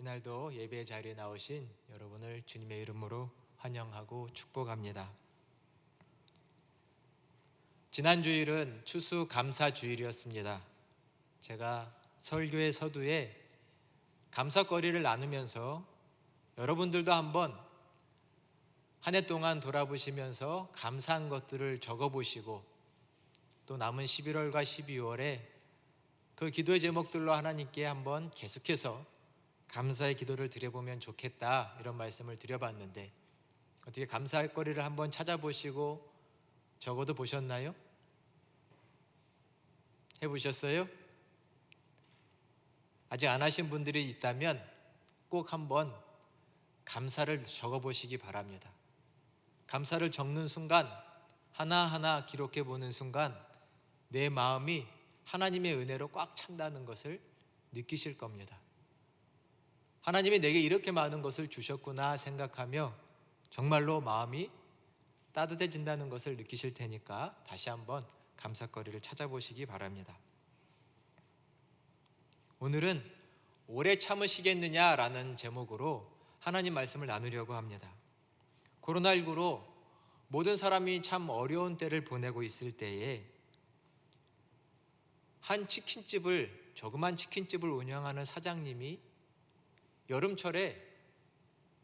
이날도 예배 자리에 나오신 여러분을 주님의 이름으로 환영하고 축복합니다. 지난 주일은 추수감사주일이었습니다. 제가 설교의 서두에 감사거리를 나누면서 여러분들도 한번 한 해 동안 돌아보시면서 감사한 것들을 적어보시고 또 남은 11월과 12월에 그 기도의 제목들로 하나님께 한번 계속해서 감사의 기도를 드려보면 좋겠다, 이런 말씀을 드려봤는데 어떻게 감사할 거리를 한번 찾아보시고 적어도 보셨나요? 해보셨어요? 아직 안 하신 분들이 있다면 꼭 한번 감사를 적어보시기 바랍니다. 감사를 적는 순간, 하나하나 기록해 보는 순간 내 마음이 하나님의 은혜로 꽉 찬다는 것을 느끼실 겁니다. 하나님이 내게 이렇게 많은 것을 주셨구나 생각하며 정말로 마음이 따뜻해진다는 것을 느끼실 테니까 다시 한번 감사거리를 찾아보시기 바랍니다. 오늘은 오래 참으시겠느냐라는 제목으로 하나님 말씀을 나누려고 합니다. 코로나19로 모든 사람이 참 어려운 때를 보내고 있을 때에 한 치킨집을, 조그만 치킨집을 운영하는 사장님이 여름철에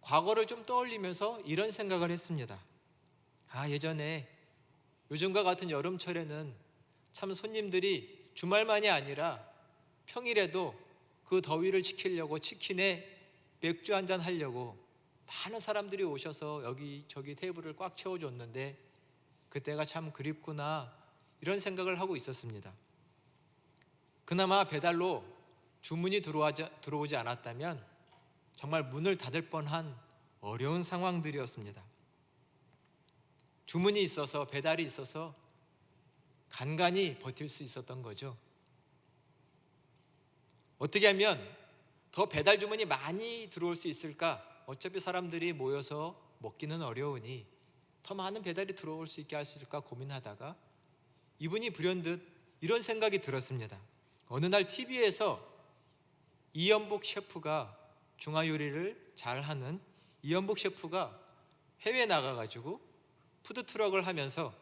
과거를 좀 떠올리면서 이런 생각을 했습니다. 예전에 요즘과 같은 여름철에는 참 손님들이 주말만이 아니라 평일에도 그 더위를 식히려고 치킨에 맥주 한잔 하려고 많은 사람들이 오셔서 여기저기 테이블을 꽉 채워줬는데 그때가 참 그립구나, 이런 생각을 하고 있었습니다. 그나마 배달로 주문이 들어오지 않았다면 정말 문을 닫을 뻔한 어려운 상황들이었습니다. 주문이 있어서, 배달이 있어서 간간히 버틸 수 있었던 거죠. 어떻게 하면 더 배달 주문이 많이 들어올 수 있을까? 어차피 사람들이 모여서 먹기는 어려우니 더 많은 배달이 들어올 수 있게 할 수 있을까 고민하다가 이분이 불현듯 이런 생각이 들었습니다. 어느 날 TV에서 이연복 셰프가, 중화요리를 잘하는 이연복 셰프가 해외에 나가가지고 푸드트럭을 하면서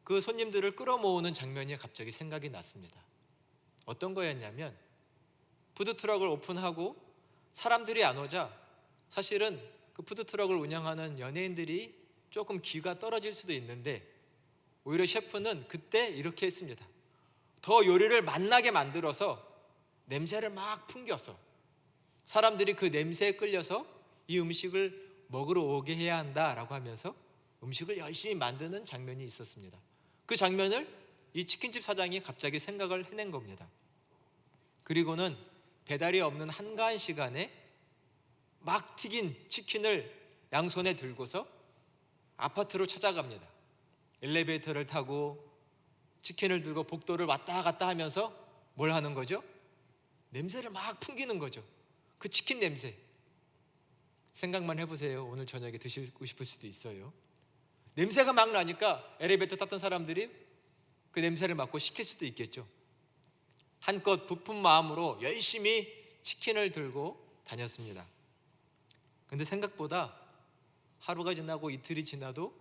그 손님들을 끌어모으는 장면이 갑자기 생각이 났습니다. 어떤 거였냐면 푸드트럭을 오픈하고 사람들이 안 오자 사실은 그 푸드트럭을 운영하는 연예인들이 조금 기가 떨어질 수도 있는데 오히려 셰프는 그때 이렇게 했습니다. 더 요리를 맛나게 만들어서 냄새를 막 풍겨서 사람들이 그 냄새에 끌려서 이 음식을 먹으러 오게 해야 한다라고 하면서 음식을 열심히 만드는 장면이 있었습니다. 그 장면을 이 치킨집 사장이 갑자기 생각을 해낸 겁니다. 그리고는 배달이 없는 한가한 시간에 막 튀긴 치킨을 양손에 들고서 아파트로 찾아갑니다. 엘리베이터를 타고 치킨을 들고 복도를 왔다 갔다 하면서 뭘 하는 거죠? 냄새를 막 풍기는 거죠. 그 치킨 냄새. 생각만 해보세요. 오늘 저녁에 드시고 싶을 수도 있어요. 냄새가 막 나니까 엘리베이터 탔던 사람들이 그 냄새를 맡고 시킬 수도 있겠죠. 한껏 부푼 마음으로 열심히 치킨을 들고 다녔습니다. 근데 생각보다 하루가 지나고 이틀이 지나도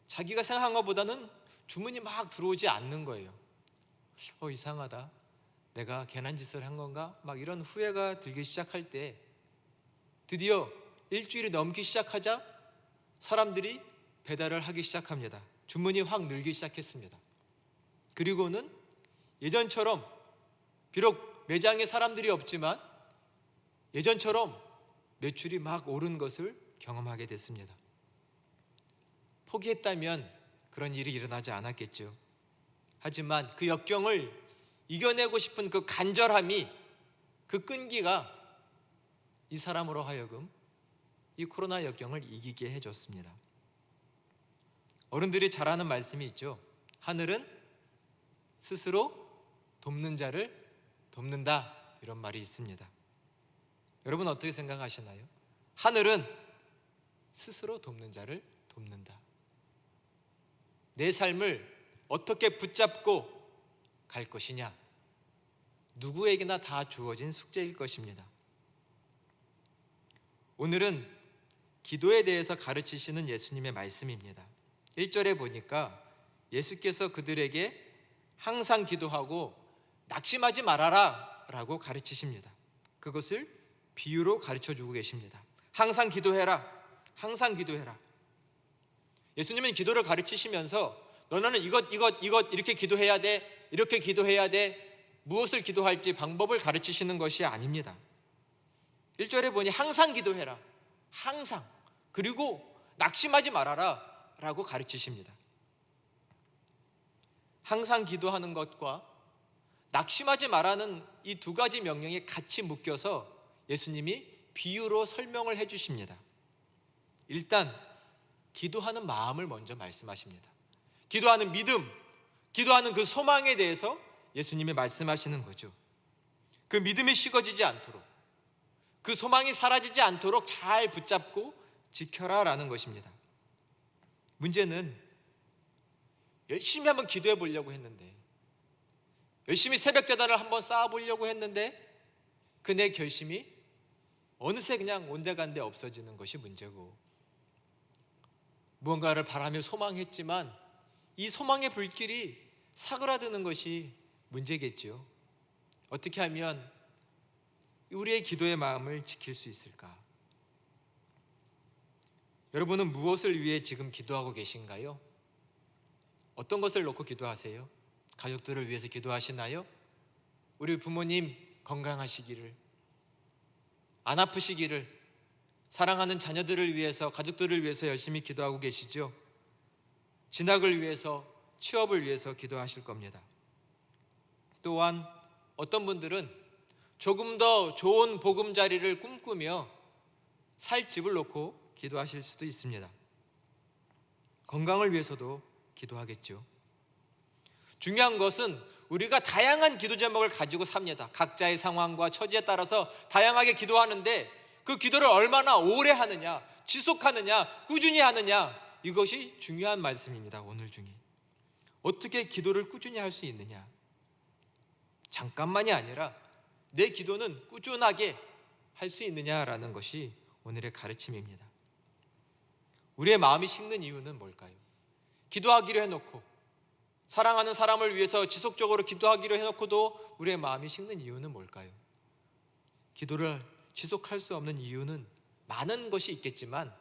자기가 생각한 것보다는 주문이 막 들어오지 않는 거예요. 이상하다, 내가 괜한 짓을 한 건가? 막 이런 후회가 들기 시작할 때 드디어 일주일이 넘기 시작하자 사람들이 배달을 하기 시작합니다. 주문이 확 늘기 시작했습니다. 그리고는 예전처럼, 비록 매장에 사람들이 없지만 예전처럼 매출이 막 오른 것을 경험하게 됐습니다. 포기했다면 그런 일이 일어나지 않았겠죠. 하지만 그 역경을 이겨내고 싶은 그 간절함이, 그 끈기가 이 사람으로 하여금 이 코로나 역경을 이기게 해줬습니다. 어른들이 잘 하는 말씀이 있죠. 하늘은 스스로 돕는 자를 돕는다, 이런 말이 있습니다. 여러분 어떻게 생각하시나요? 하늘은 스스로 돕는 자를 돕는다. 내 삶을 어떻게 붙잡고 갈 것이냐, 누구에게나 다 주어진 숙제일 것입니다. 오늘은 기도에 대해서 가르치시는 예수님의 말씀입니다. 1절에 보니까 예수께서 그들에게 항상 기도하고 낙심하지 말아라 라고 가르치십니다. 그것을 비유로 가르쳐주고 계십니다. 항상 기도해라, 항상 기도해라. 예수님은 기도를 가르치시면서 너는 이것 이렇게 기도해야 돼, 이렇게 기도해야 돼, 무엇을 기도할지 방법을 가르치시는 것이 아닙니다. 1절에 보니 항상 기도해라, 항상, 그리고 낙심하지 말아라 라고 가르치십니다. 항상 기도하는 것과 낙심하지 말라는 이 두 가지 명령이 같이 묶여서 예수님이 비유로 설명을 해주십니다. 일단 기도하는 마음을 먼저 말씀하십니다. 기도하는 믿음, 기도하는 그 소망에 대해서 예수님이 말씀하시는 거죠. 그 믿음이 식어지지 않도록, 그 소망이 사라지지 않도록 잘 붙잡고 지켜라 라는 것입니다. 문제는 열심히 한번 기도해 보려고 했는데, 열심히 새벽 제단을 한번 쌓아보려고 했는데 그 내 결심이 어느새 그냥 온데간데 없어지는 것이 문제고, 무언가를 바라며 소망했지만 이 소망의 불길이 사그라드는 것이 문제겠죠. 어떻게 하면 우리의 기도의 마음을 지킬 수 있을까? 여러분은 무엇을 위해 지금 기도하고 계신가요? 어떤 것을 놓고 기도하세요? 가족들을 위해서 기도하시나요? 우리 부모님 건강하시기를, 안 아프시기를, 사랑하는 자녀들을 위해서, 가족들을 위해서 열심히 기도하고 계시죠? 진학을 위해서, 취업을 위해서 기도하실 겁니다. 또한 어떤 분들은 조금 더 좋은 보금자리를 꿈꾸며 살 집을 놓고 기도하실 수도 있습니다. 건강을 위해서도 기도하겠죠. 중요한 것은 우리가 다양한 기도 제목을 가지고 삽니다. 각자의 상황과 처지에 따라서 다양하게 기도하는데 그 기도를 얼마나 오래 하느냐, 지속하느냐, 꾸준히 하느냐, 이것이 중요한 말씀입니다. 오늘 중에 어떻게 기도를 꾸준히 할 수 있느냐, 잠깐만이 아니라 내 기도는 꾸준하게 할 수 있느냐라는 것이 오늘의 가르침입니다. 우리의 마음이 식는 이유는 뭘까요? 기도하기로 해놓고, 사랑하는 사람을 위해서 지속적으로 기도하기로 해놓고도 우리의 마음이 식는 이유는 뭘까요? 기도를 지속할 수 없는 이유는 많은 것이 있겠지만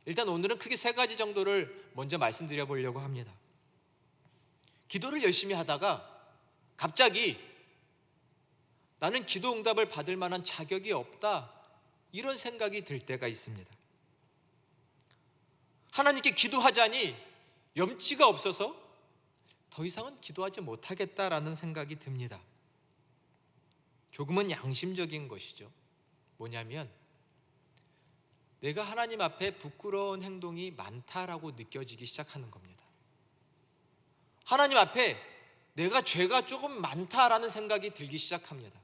일단 오늘은 크게 세 가지 정도를 먼저 말씀드려 보려고 합니다. 기도를 열심히 하다가 갑자기 나는 기도 응답을 받을 만한 자격이 없다, 이런 생각이 들 때가 있습니다. 하나님께 기도하자니 염치가 없어서 더 이상은 기도하지 못하겠다라는 생각이 듭니다. 조금은 양심적인 것이죠. 뭐냐면 내가 하나님 앞에 부끄러운 행동이 많다라고 느껴지기 시작하는 겁니다. 하나님 앞에 내가 죄가 조금 많다라는 생각이 들기 시작합니다.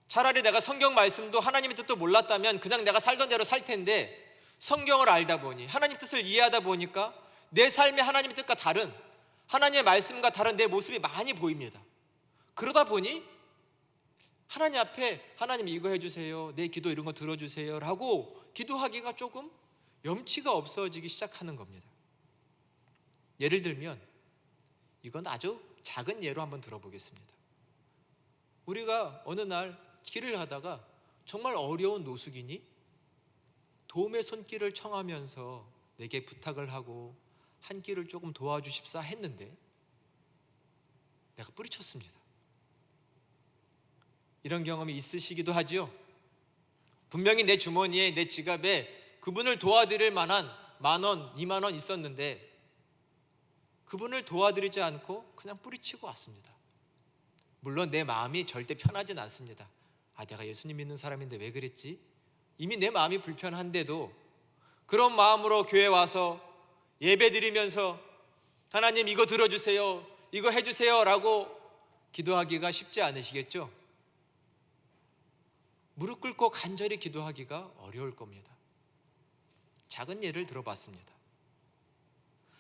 차라리 내가 성경 말씀도 하나님의 뜻도 몰랐다면 그냥 내가 살던 대로 살 텐데, 성경을 알다 보니, 하나님 뜻을 이해하다 보니까 내 삶이 하나님의 뜻과 다른, 하나님의 말씀과 다른 내 모습이 많이 보입니다. 그러다 보니 하나님 앞에 하나님 이거 해주세요, 내 기도 이런 거 들어주세요 라고 기도하기가 조금 염치가 없어지기 시작하는 겁니다. 예를 들면 이건 아주 작은 예로 한번 들어보겠습니다. 우리가 어느 날 길을 하다가 정말 어려운 노숙인이 도움의 손길을 청하면서 내게 부탁을 하고 한 끼를 조금 도와주십사 했는데 내가 뿌리쳤습니다. 이런 경험이 있으시기도 하죠. 분명히 내 주머니에, 내 지갑에 그분을 도와드릴 만한 10,000원, 20,000원 있었는데 그분을 도와드리지 않고 그냥 뿌리치고 왔습니다. 물론 내 마음이 절대 편하진 않습니다. 내가 예수님 믿는 사람인데 왜 그랬지? 이미 내 마음이 불편한데도 그런 마음으로 교회 와서 예배 드리면서 하나님 이거 들어주세요, 이거 해주세요 라고 기도하기가 쉽지 않으시겠죠? 무릎 꿇고 간절히 기도하기가 어려울 겁니다. 작은 예를 들어봤습니다.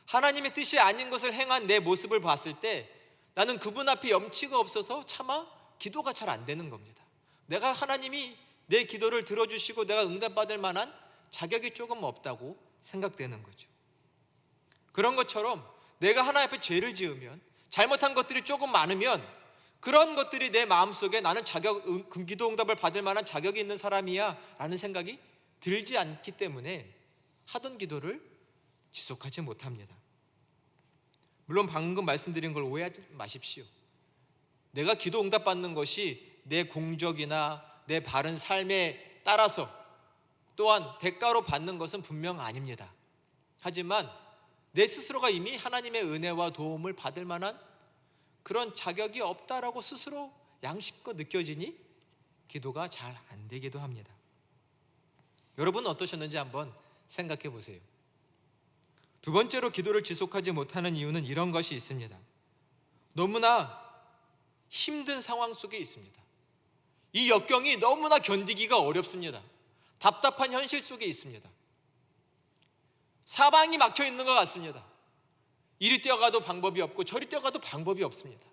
하나님의 뜻이 아닌 것을 행한 내 모습을 봤을 때 나는 그분 앞에 염치가 없어서 차마 기도가 잘 안 되는 겁니다. 내가 하나님이 내 기도를 들어주시고 내가 응답받을 만한 자격이 조금 없다고 생각되는 거죠. 그런 것처럼 내가 하나님 앞에 죄를 지으면, 잘못한 것들이 조금 많으면 그런 것들이 내 마음속에 나는 기도 응답을 받을 만한 자격이 있는 사람이야 라는 생각이 들지 않기 때문에 하던 기도를 지속하지 못합니다. 물론 방금 말씀드린 걸 오해하지 마십시오. 내가 기도 응답받는 것이 내 공적이나 내 바른 삶에 따라서 또한 대가로 받는 것은 분명 아닙니다. 하지만 내 스스로가 이미 하나님의 은혜와 도움을 받을 만한 그런 자격이 없다라고 스스로 양심껏 느껴지니 기도가 잘 안 되기도 합니다. 여러분은 어떠셨는지 한번 생각해 보세요. 두 번째로 기도를 지속하지 못하는 이유는 이런 것이 있습니다. 너무나 힘든 상황 속에 있습니다. 이 역경이 너무나 견디기가 어렵습니다. 답답한 현실 속에 있습니다. 사방이 막혀 있는 것 같습니다. 이리 뛰어가도 방법이 없고 저리 뛰어가도 방법이 없습니다.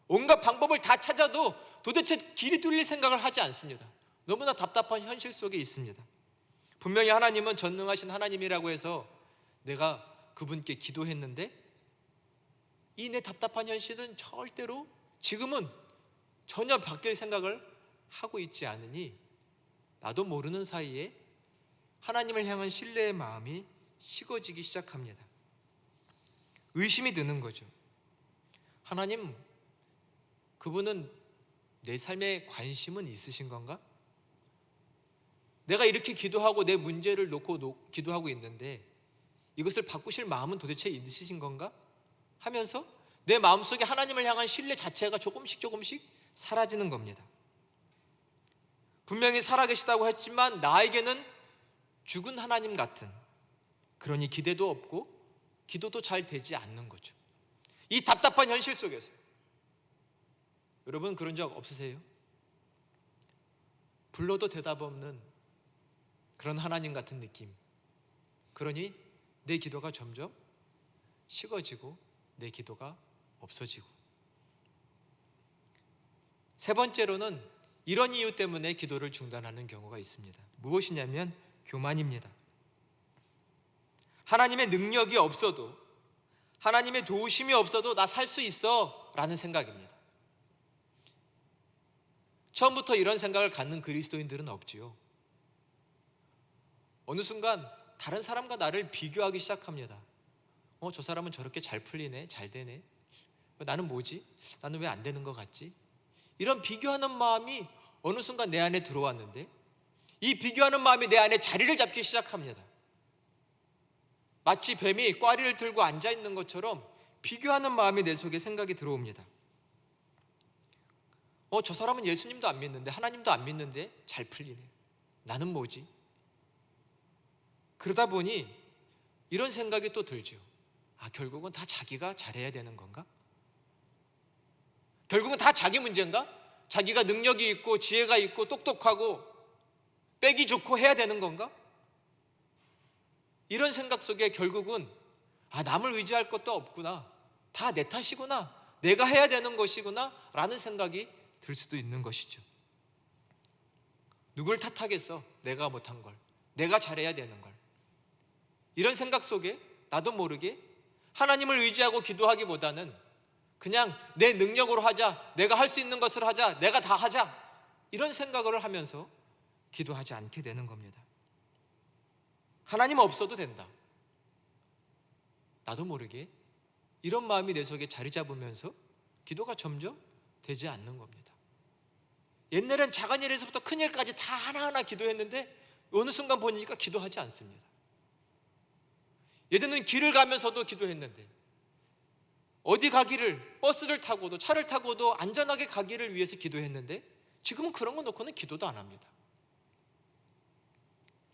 온갖 방법을 다 찾아도 도대체 길이 뚫릴 생각을 하지 않습니다. 너무나 답답한 현실 속에 있습니다. 분명히 하나님은 전능하신 하나님이라고 해서 내가 그분께 기도했는데 이 내 답답한 현실은 절대로 지금은 전혀 바뀔 생각을 하고 있지 않으니 나도 모르는 사이에 하나님을 향한 신뢰의 마음이 식어지기 시작합니다. 의심이 드는 거죠. 하나님, 그분은 내 삶에 관심은 있으신 건가? 내가 이렇게 기도하고 내 문제를 놓고 기도하고 있는데 이것을 바꾸실 마음은 도대체 있으신 건가? 하면서 내 마음속에 하나님을 향한 신뢰 자체가 조금씩 사라지는 겁니다. 분명히 살아계시다고 했지만 나에게는 죽은 하나님 같은, 그러니 기대도 없고 기도도 잘 되지 않는 거죠. 이 답답한 현실 속에서 여러분 그런 적 없으세요? 불러도 대답 없는 그런 하나님 같은 느낌. 그러니 내 기도가 점점 식어지고 내 기도가 없어지고. 세 번째로는 이런 이유 때문에 기도를 중단하는 경우가 있습니다. 무엇이냐면 교만입니다. 하나님의 능력이 없어도, 하나님의 도우심이 없어도 나 살 수 있어 라는 생각입니다. 처음부터 이런 생각을 갖는 그리스도인들은 없지요. 어느 순간 다른 사람과 나를 비교하기 시작합니다. 저 사람은 저렇게 잘 풀리네, 잘 되네. 나는 뭐지? 나는 왜 안 되는 것 같지? 이런 비교하는 마음이 어느 순간 내 안에 들어왔는데 이 비교하는 마음이 내 안에 자리를 잡기 시작합니다. 마치 뱀이 꽈리를 들고 앉아있는 것처럼 비교하는 마음이 내 속에 생각이 들어옵니다. 저 사람은 예수님도 안 믿는데, 하나님도 안 믿는데 잘 풀리네. 나는 뭐지? 그러다 보니 이런 생각이 또 들죠. 결국은 다 자기가 잘해야 되는 건가? 결국은 다 자기 문제인가? 자기가 능력이 있고 지혜가 있고 똑똑하고 빼기 좋고 해야 되는 건가? 이런 생각 속에 결국은 남을 의지할 것도 없구나, 다 내 탓이구나, 내가 해야 되는 것이구나 라는 생각이 들 수도 있는 것이죠. 누굴 탓하겠어? 내가 못한 걸, 내가 잘해야 되는 걸. 이런 생각 속에 나도 모르게 하나님을 의지하고 기도하기보다는 그냥 내 능력으로 하자, 내가 할 수 있는 것을 하자, 내가 다 하자, 이런 생각을 하면서 기도하지 않게 되는 겁니다. 하나님 없어도 된다, 나도 모르게 이런 마음이 내 속에 자리 잡으면서 기도가 점점 되지 않는 겁니다. 옛날엔 작은 일에서부터 큰 일까지 다 하나하나 기도했는데 어느 순간 보니까 기도하지 않습니다. 예전에는 길을 가면서도 기도했는데, 어디 가기를, 버스를 타고도 차를 타고도 안전하게 가기를 위해서 기도했는데 지금은 그런 거 놓고는 기도도 안 합니다.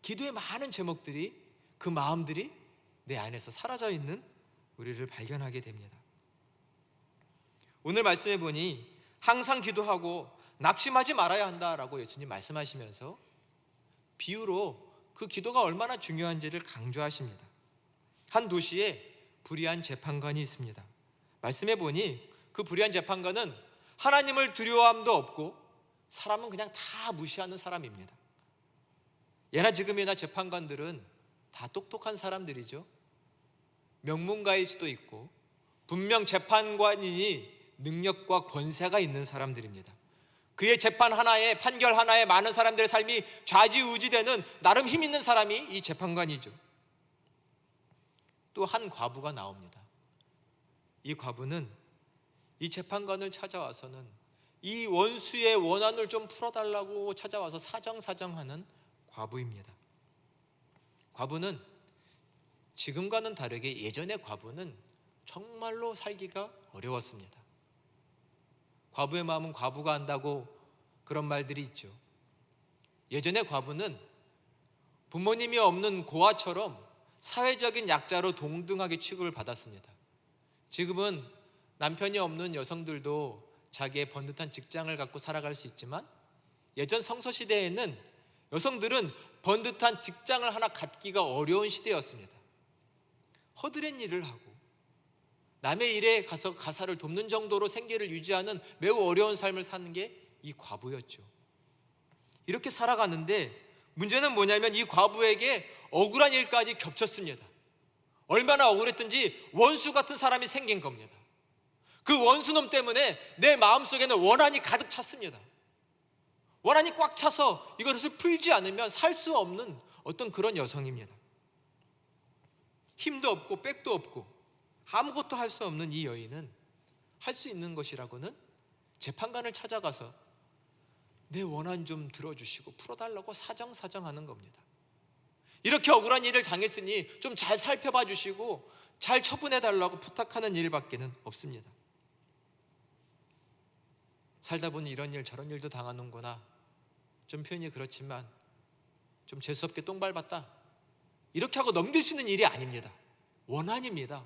기도의 많은 제목들이, 그 마음들이 내 안에서 사라져 있는 우리를 발견하게 됩니다. 오늘 말씀해 보니 항상 기도하고 낙심하지 말아야 한다라고 예수님 말씀하시면서 비유로 그 기도가 얼마나 중요한지를 강조하십니다. 한 도시에 불의한 재판관이 있습니다. 말씀해 보니 그 그 불의한 재판관은 하나님을 두려워함도 없고 사람은 그냥 다 무시하는 사람입니다. 예나 지금이나 재판관들은 다 똑똑한 사람들이죠. 명문가일 수도 있고 분명 재판관이니 능력과 권세가 있는 사람들입니다. 그의 재판 하나에, 판결 하나에 많은 사람들의 삶이 좌지우지되는 나름 힘 있는 사람이 이 재판관이죠. 또 한 과부가 나옵니다. 이 과부는 이 재판관을 찾아와서는 이 원수의 원한을 좀 풀어달라고 찾아와서 사정사정하는 과부입니다. 과부는 지금과는 다르게 예전의 과부는 정말로 살기가 어려웠습니다. 과부의 마음은 과부가 안다고 그런 말들이 있죠. 예전의 과부는 부모님이 없는 고아처럼 사회적인 약자로 동등하게 취급을 받았습니다. 지금은 남편이 없는 여성들도 자기의 번듯한 직장을 갖고 살아갈 수 있지만 예전 성서시대에는 여성들은 번듯한 직장을 하나 갖기가 어려운 시대였습니다. 허드렛 일을 하고 남의 일에 가서 가사를 돕는 정도로 생계를 유지하는 매우 어려운 삶을 사는 게 이 과부였죠. 이렇게 살아가는데 문제는 뭐냐면 이 과부에게 억울한 일까지 겹쳤습니다. 얼마나 억울했든지 원수 같은 사람이 생긴 겁니다. 그 원수놈 때문에 내 마음속에는 원한이 가득 찼습니다. 원한이 꽉 차서 이것을 풀지 않으면 살 수 없는 어떤 그런 여성입니다. 힘도 없고 백도 없고 아무것도 할 수 없는 이 여인은 할 수 있는 것이라고는 재판관을 찾아가서 내 원한 좀 들어주시고 풀어달라고 사정사정하는 겁니다. 이렇게 억울한 일을 당했으니 좀 잘 살펴봐 주시고 잘 처분해달라고 부탁하는 일밖에는 없습니다. 살다 보니 이런 일 저런 일도 당하는구나, 좀 표현이 그렇지만 좀 재수없게 똥 밟았다, 이렇게 하고 넘길 수 있는 일이 아닙니다. 원한입니다.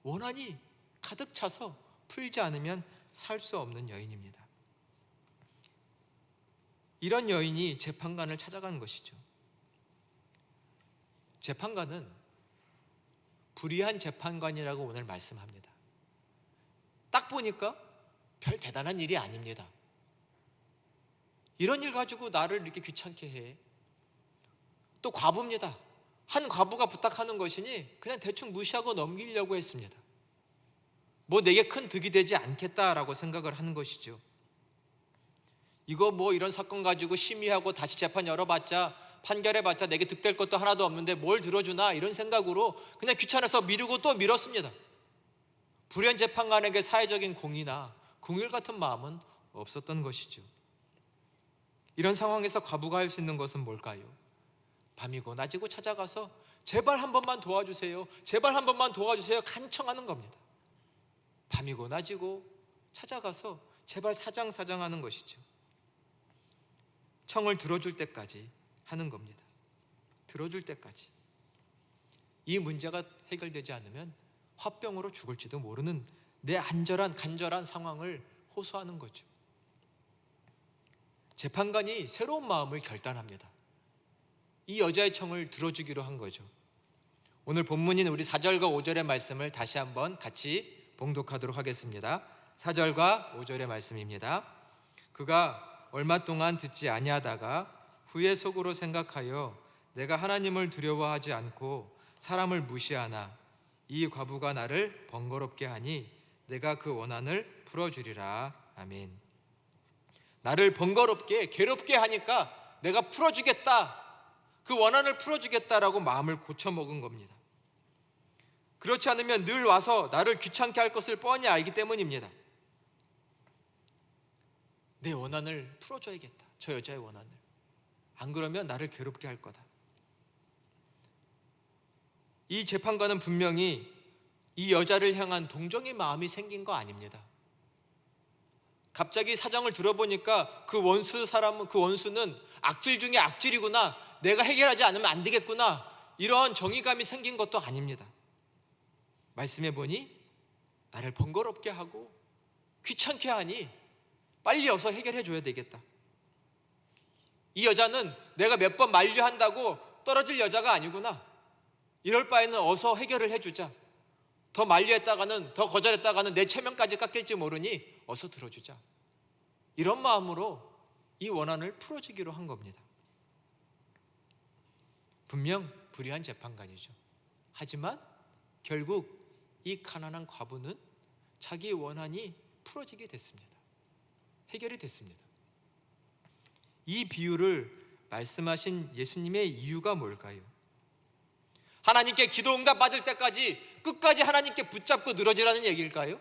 원한이 가득 차서 풀지 않으면 살 수 없는 여인입니다. 이런 여인이 재판관을 찾아간 것이죠. 재판관은 불의한 재판관이라고 오늘 말씀합니다. 딱 보니까 별 대단한 일이 아닙니다. 이런 일 가지고 나를 이렇게 귀찮게 해. 또 과부입니다. 한 과부가 부탁하는 것이니 그냥 대충 무시하고 넘기려고 했습니다. 뭐 내게 큰 득이 되지 않겠다라고 생각을 하는 것이죠. 이거 뭐 이런 사건 가지고 심의하고 다시 재판 열어봤자, 판결해봤자 내게 득될 것도 하나도 없는데 뭘 들어주나, 이런 생각으로 그냥 귀찮아서 미루고 또 미뤘습니다. 불의한 재판관에게 사회적인 공의나 공일 같은 마음은 없었던 것이죠. 이런 상황에서 과부가 할 수 있는 것은 뭘까요? 밤이고 낮이고 찾아가서 제발 한 번만 도와주세요, 제발 한 번만 도와주세요 간청하는 겁니다. 밤이고 낮이고 찾아가서 제발 사정사정하는 것이죠. 청을 들어줄 때까지 하는 겁니다. 들어줄 때까지. 이 문제가 해결되지 않으면 화병으로 죽을지도 모르는 내 간절한 상황을 호소하는 거죠. 재판관이 새로운 마음을 결단합니다. 이 여자의 청을 들어주기로 한 거죠. 오늘 본문인 우리 4절과 5절의 말씀을 다시 한번 같이 봉독하도록 하겠습니다. 4절과 5절의 말씀입니다. 그가 얼마 동안 듣지 아니하다가 후에 속으로 생각하여 내가 하나님을 두려워하지 않고 사람을 무시하나 이 과부가 나를 번거롭게 하니 내가 그 원한을 풀어주리라. 아멘. 나를 번거롭게 괴롭게 하니까 내가 풀어주겠다, 그 원한을 풀어주겠다라고 마음을 고쳐먹은 겁니다. 그렇지 않으면 늘 와서 나를 귀찮게 할 것을 뻔히 알기 때문입니다. 내 원한을 풀어줘야겠다, 저 여자의 원한을. 안 그러면 나를 괴롭게 할 거다. 이 재판관은 분명히 이 여자를 향한 동정의 마음이 생긴 거 아닙니다. 갑자기 사정을 들어보니까 그 원수는 악질 중에 악질이구나, 내가 해결하지 않으면 안 되겠구나, 이런 정의감이 생긴 것도 아닙니다. 말씀해 보니 나를 번거롭게 하고 귀찮게 하니 빨리 어서 해결해 줘야 되겠다. 이 여자는 내가 몇 번 만류한다고 떨어질 여자가 아니구나, 이럴 바에는 어서 해결을 해주자, 더 만류했다가는, 더 거절했다가는 내 체면까지 깎일지 모르니 어서 들어주자. 이런 마음으로 이 원한을 풀어주기로 한 겁니다. 분명 불의한 재판관이죠. 하지만 결국 이 가난한 과부는 자기의 원한이 풀어지게 됐습니다. 해결이 됐습니다. 이 비유를 말씀하신 예수님의 이유가 뭘까요? 하나님께 기도 응답 받을 때까지 끝까지 하나님께 붙잡고 늘어지라는 얘기일까요?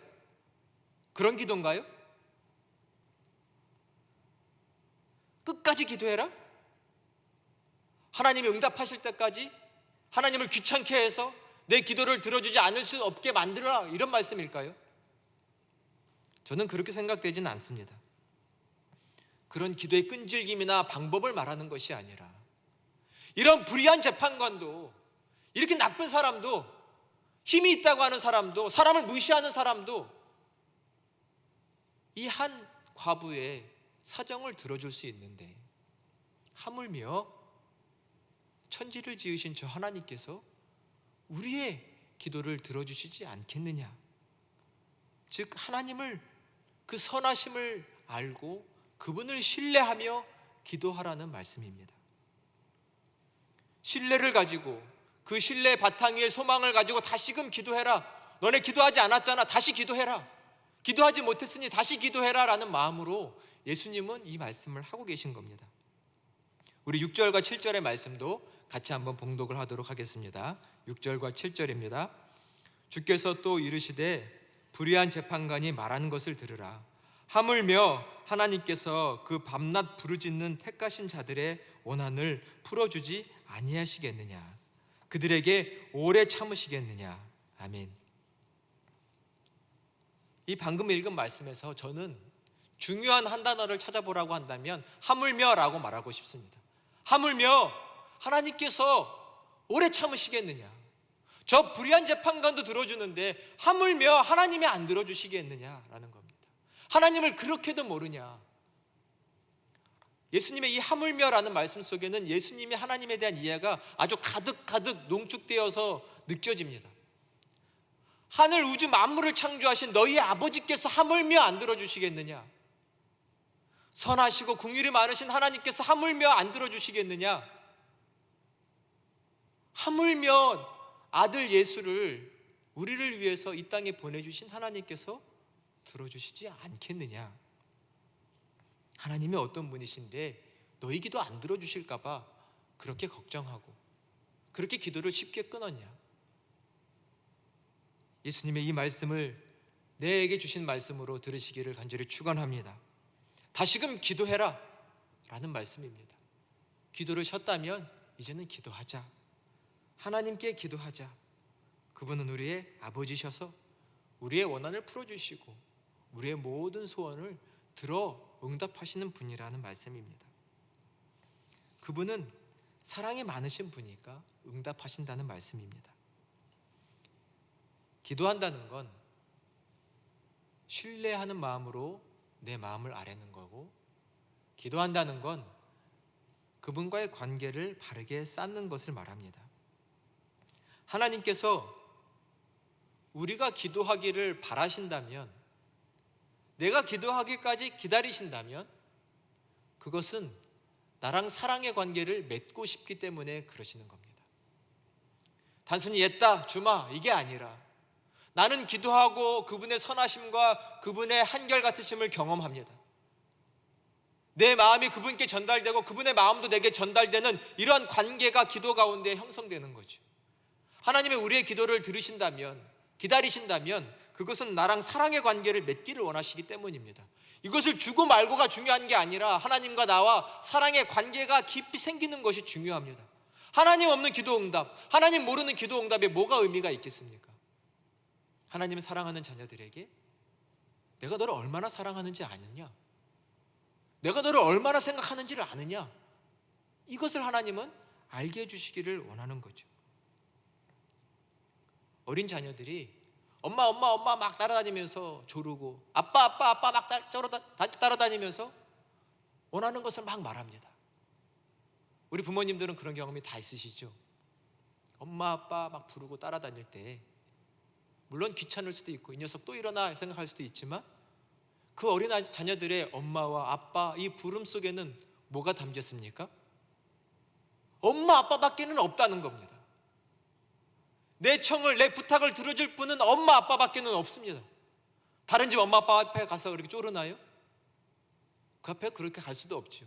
그런 기도인가요? 끝까지 기도해라? 하나님이 응답하실 때까지 하나님을 귀찮게 해서 내 기도를 들어주지 않을 수 없게 만들어라, 이런 말씀일까요? 저는 그렇게 생각되지는 않습니다. 그런 기도의 끈질김이나 방법을 말하는 것이 아니라, 이런 불의한 재판관도, 이렇게 나쁜 사람도, 힘이 있다고 하는 사람도, 사람을 무시하는 사람도 이 한 과부의 사정을 들어줄 수 있는데, 하물며 천지를 지으신 저 하나님께서 우리의 기도를 들어주시지 않겠느냐. 즉 하나님을, 그 선하심을 알고 그분을 신뢰하며 기도하라는 말씀입니다. 신뢰를 가지고, 그 신뢰의 바탕 위에 소망을 가지고 다시금 기도해라. 너네 기도하지 않았잖아, 다시 기도해라. 기도하지 못했으니 다시 기도해라 라는 마음으로 예수님은 이 말씀을 하고 계신 겁니다. 우리 6절과 7절의 말씀도 같이 한번 봉독을 하도록 하겠습니다. 6절과 7절입니다. 주께서 또 이르시되 불의한 재판관이 말하는 것을 들으라. 하물며 하나님께서 그 밤낮 부르짖는 택하신 자들의 원한을 풀어주지 아니하시겠느냐. 그들에게 오래 참으시겠느냐. 아멘. 이 방금 읽은 말씀에서 저는 중요한 한 단어를 찾아보라고 한다면 하물며라고 말하고 싶습니다. 하물며 하나님께서 오래 참으시겠느냐. 저 불의한 재판관도 들어주는데 하물며 하나님이 안 들어주시겠느냐라는 겁니다. 하나님을 그렇게도 모르냐. 예수님의 이 하물며라는 말씀 속에는 예수님이 하나님에 대한 이해가 아주 가득가득 농축되어서 느껴집니다. 하늘 우주 만물을 창조하신 너희 아버지께서 하물며 안 들어주시겠느냐. 선하시고 긍휼이 많으신 하나님께서 하물며 안 들어주시겠느냐. 하물며 아들 예수를 우리를 위해서 이 땅에 보내주신 하나님께서 들어주시지 않겠느냐. 하나님이 어떤 분이신데 너희 기도 안 들어주실까 봐 그렇게 걱정하고 그렇게 기도를 쉽게 끊었냐. 예수님의 이 말씀을 내게 주신 말씀으로 들으시기를 간절히 축원합니다. 다시금 기도해라 라는 말씀입니다. 기도를 쉬었다면 이제는 기도하자. 하나님께 기도하자. 그분은 우리의 아버지셔서 우리의 원한을 풀어주시고 우리의 모든 소원을 들어 응답하시는 분이라는 말씀입니다. 그분은 사랑이 많으신 분이니까 응답하신다는 말씀입니다. 기도한다는 건 신뢰하는 마음으로 내 마음을 아뢰는 거고, 기도한다는 건 그분과의 관계를 바르게 쌓는 것을 말합니다. 하나님께서 우리가 기도하기를 바라신다면, 내가 기도하기까지 기다리신다면 그것은 나랑 사랑의 관계를 맺고 싶기 때문에 그러시는 겁니다. 단순히 옛다 주마 이게 아니라 나는 기도하고 그분의 선하심과 그분의 한결같으심을 경험합니다. 내 마음이 그분께 전달되고 그분의 마음도 내게 전달되는 이러한 관계가 기도 가운데 형성되는 거죠. 하나님이 우리의 기도를 들으신다면, 기다리신다면 그것은 나랑 사랑의 관계를 맺기를 원하시기 때문입니다. 이것을 주고 말고가 중요한 게 아니라 하나님과 나와 사랑의 관계가 깊이 생기는 것이 중요합니다. 하나님 없는 기도 응답, 하나님 모르는 기도 응답에 뭐가 의미가 있겠습니까? 하나님을 사랑하는 자녀들에게 내가 너를 얼마나 사랑하는지 아느냐, 내가 너를 얼마나 생각하는지를 아느냐, 이것을 하나님은 알게 해주시기를 원하는 거죠. 어린 자녀들이 엄마 막 따라다니면서 조르고 아빠 막 따라다니면서 원하는 것을 막 말합니다. 우리 부모님들은 그런 경험이 다 있으시죠? 엄마 아빠 막 부르고 따라다닐 때 물론 귀찮을 수도 있고 이 녀석 또 일어나 생각할 수도 있지만 그 어린 자녀들의 엄마와 아빠 이 부름 속에는 뭐가 담겼습니까? 엄마 아빠밖에는 없다는 겁니다. 내 청을, 내 부탁을 들어줄 분은 엄마 아빠밖에는 없습니다. 다른 집 엄마 아빠 앞에 가서 그렇게 쪼르나요? 그 앞에 그렇게 갈 수도 없죠.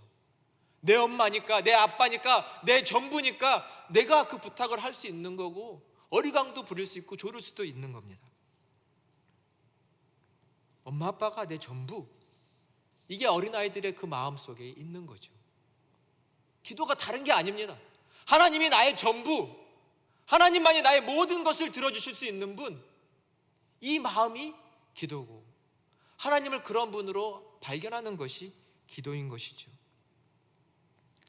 내 엄마니까, 내 아빠니까, 내 전부니까 내가 그 부탁을 할 수 있는 거고 어리광도 부릴 수 있고 조를 수도 있는 겁니다. 엄마 아빠가 내 전부, 이게 어린아이들의 그 마음속에 있는 거죠. 기도가 다른 게 아닙니다. 하나님이 나의 전부, 하나님만이 나의 모든 것을 들어주실 수 있는 분, 이 마음이 기도고 하나님을 그런 분으로 발견하는 것이 기도인 것이죠.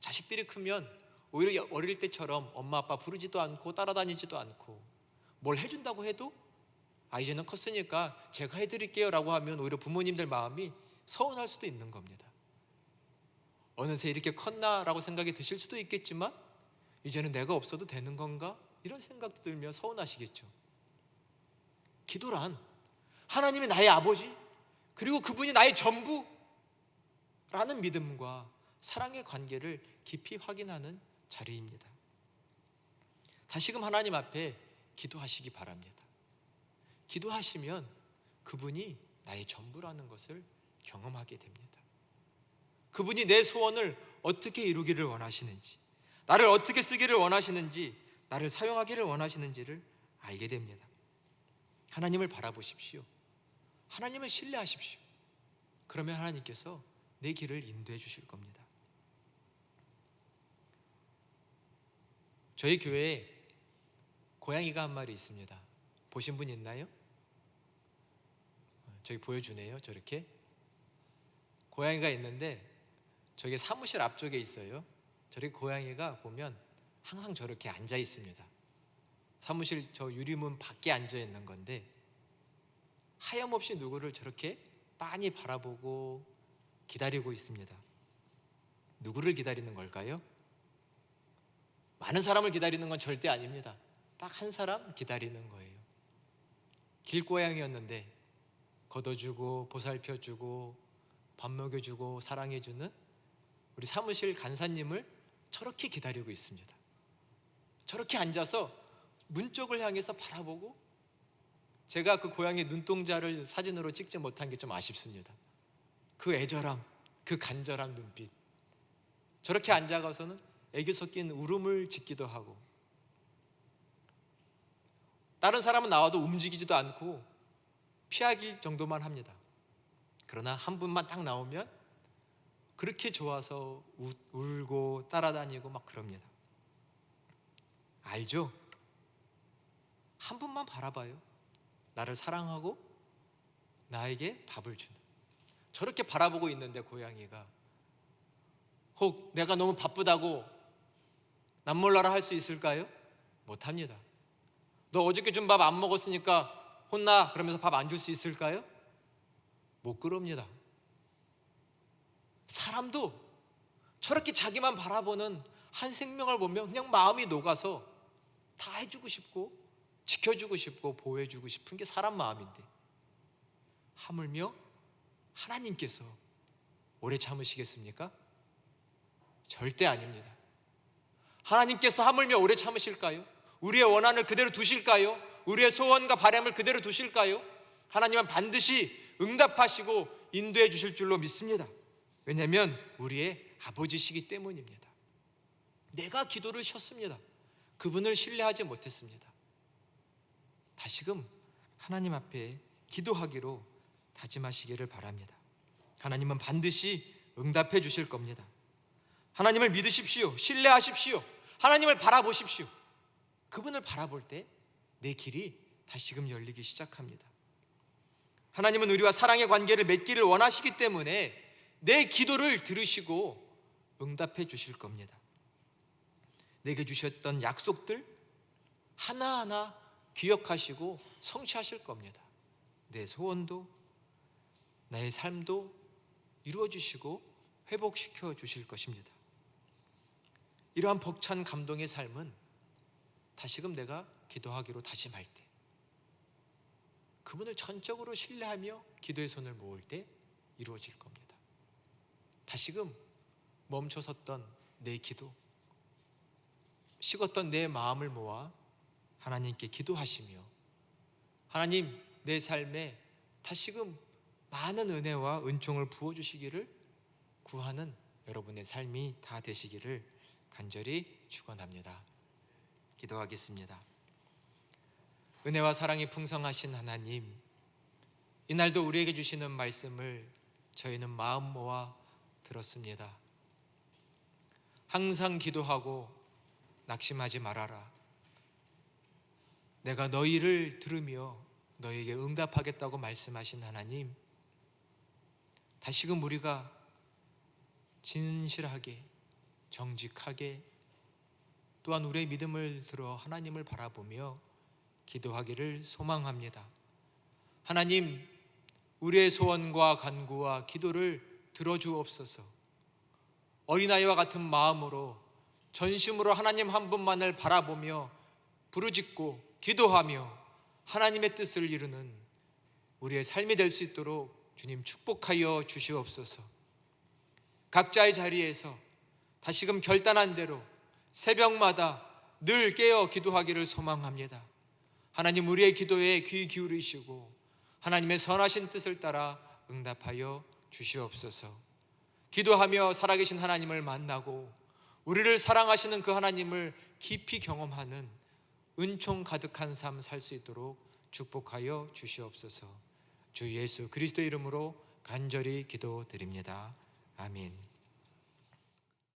자식들이 크면 오히려 어릴 때처럼 엄마 아빠 부르지도 않고 따라다니지도 않고 뭘 해준다고 해도 이제는 컸으니까 제가 해드릴게요 라고 하면 오히려 부모님들 마음이 서운할 수도 있는 겁니다. 어느새 이렇게 컸나라고 생각이 드실 수도 있겠지만 이제는 내가 없어도 되는 건가? 이런 생각도 들며 서운하시겠죠. 기도란 하나님이 나의 아버지 그리고 그분이 나의 전부라는 믿음과 사랑의 관계를 깊이 확인하는 자리입니다. 다시금 하나님 앞에 기도하시기 바랍니다. 기도하시면 그분이 나의 전부라는 것을 경험하게 됩니다. 그분이 내 소원을 어떻게 이루기를 원하시는지, 나를 어떻게 쓰기를 원하시는지, 나를 사용하기를 원하시는지를 알게 됩니다. 하나님을 바라보십시오. 하나님을 신뢰하십시오. 그러면 하나님께서 내 길을 인도해 주실 겁니다. 저희 교회에 고양이가 한 마리 있습니다. 보신 분 있나요? 저기 보여주네요. 저렇게 고양이가 있는데 저기 사무실 앞쪽에 있어요. 저렇게 고양이가 보면 항상 저렇게 앉아 있습니다. 사무실 저 유리문 밖에 앉아 있는 건데 하염없이 누구를 저렇게 빤히 바라보고 기다리고 있습니다. 누구를 기다리는 걸까요? 많은 사람을 기다리는 건 절대 아닙니다. 딱 한 사람 기다리는 거예요. 길고양이였는데 걷어주고 보살펴주고 밥 먹여주고 사랑해주는 우리 사무실 간사님을 저렇게 기다리고 있습니다. 저렇게 앉아서 문 쪽을 향해서 바라보고, 제가 그 고양이 눈동자를 사진으로 찍지 못한 게 좀 아쉽습니다. 그 애절함, 그 간절한 눈빛, 저렇게 앉아가서는 애교 섞인 울음을 짓기도 하고, 다른 사람은 나와도 움직이지도 않고 피하기 정도만 합니다. 그러나 한 분만 딱 나오면 그렇게 좋아서 울고 따라다니고 막 그럽니다. 알죠? 한 분만 바라봐요. 나를 사랑하고 나에게 밥을 주는, 저렇게 바라보고 있는데 고양이가 혹 내가 너무 바쁘다고 남몰라라 할 수 있을까요? 못합니다. 너 어저께 준 밥 안 먹었으니까 혼나 그러면서 밥 안 줄 수 있을까요? 못 그럽니다. 사람도 저렇게 자기만 바라보는 한 생명을 보면 그냥 마음이 녹아서 다 해주고 싶고 지켜주고 싶고 보호해주고 싶은 게 사람 마음인데, 하물며 하나님께서 오래 참으시겠습니까? 절대 아닙니다. 하나님께서 하물며 오래 참으실까요? 우리의 원한을 그대로 두실까요? 우리의 소원과 바람을 그대로 두실까요? 하나님은 반드시 응답하시고 인도해 주실 줄로 믿습니다. 왜냐하면 우리의 아버지시기 때문입니다. 내가 기도를 쉬었습니다. 그분을 신뢰하지 못했습니다. 다시금 하나님 앞에 기도하기로 다짐하시기를 바랍니다. 하나님은 반드시 응답해 주실 겁니다. 하나님을 믿으십시오. 신뢰하십시오. 하나님을 바라보십시오. 그분을 바라볼 때 내 길이 다시금 열리기 시작합니다. 하나님은 우리와 사랑의 관계를 맺기를 원하시기 때문에 내 기도를 들으시고 응답해 주실 겁니다. 내게 주셨던 약속들 하나하나 기억하시고 성취하실 겁니다. 내 소원도 나의 삶도 이루어 주시고 회복시켜 주실 것입니다. 이러한 벅찬 감동의 삶은 다시금 내가 기도하기로 다짐할 때, 그분을 전적으로 신뢰하며 기도의 손을 모을 때 이루어질 겁니다. 다시금 멈춰섰던 내 기도, 식었던 내 마음을 모아 하나님께 기도하시며 하나님 내 삶에 다시금 많은 은혜와 은총을 부어주시기를 구하는 여러분의 삶이 다 되시기를 간절히 축원합니다. 기도하겠습니다. 은혜와 사랑이 풍성하신 하나님, 이날도 우리에게 주시는 말씀을 저희는 마음 모아 들었습니다. 항상 기도하고 낙심하지 말아라. 내가 너희를 들으며 너희에게 응답하겠다고 말씀하신 하나님, 다시금 우리가 진실하게 정직하게 또한 우리의 믿음을 들어 하나님을 바라보며 기도하기를 소망합니다. 하나님, 우리의 소원과 간구와 기도를 들어주옵소서. 어린아이와 같은 마음으로 전심으로 하나님 한 분만을 바라보며 부르짖고 기도하며 하나님의 뜻을 이루는 우리의 삶이 될 수 있도록 주님 축복하여 주시옵소서. 각자의 자리에서 다시금 결단한 대로 새벽마다 늘 깨어 기도하기를 소망합니다. 하나님, 우리의 기도에 귀 기울이시고 하나님의 선하신 뜻을 따라 응답하여 주시옵소서. 기도하며 살아계신 하나님을 만나고 우리를 사랑하시는 그 하나님을 깊이 경험하는 은총 가득한 삶 살 수 있도록 축복하여 주시옵소서. 주 예수 그리스도 이름으로 간절히 기도드립니다. 아멘.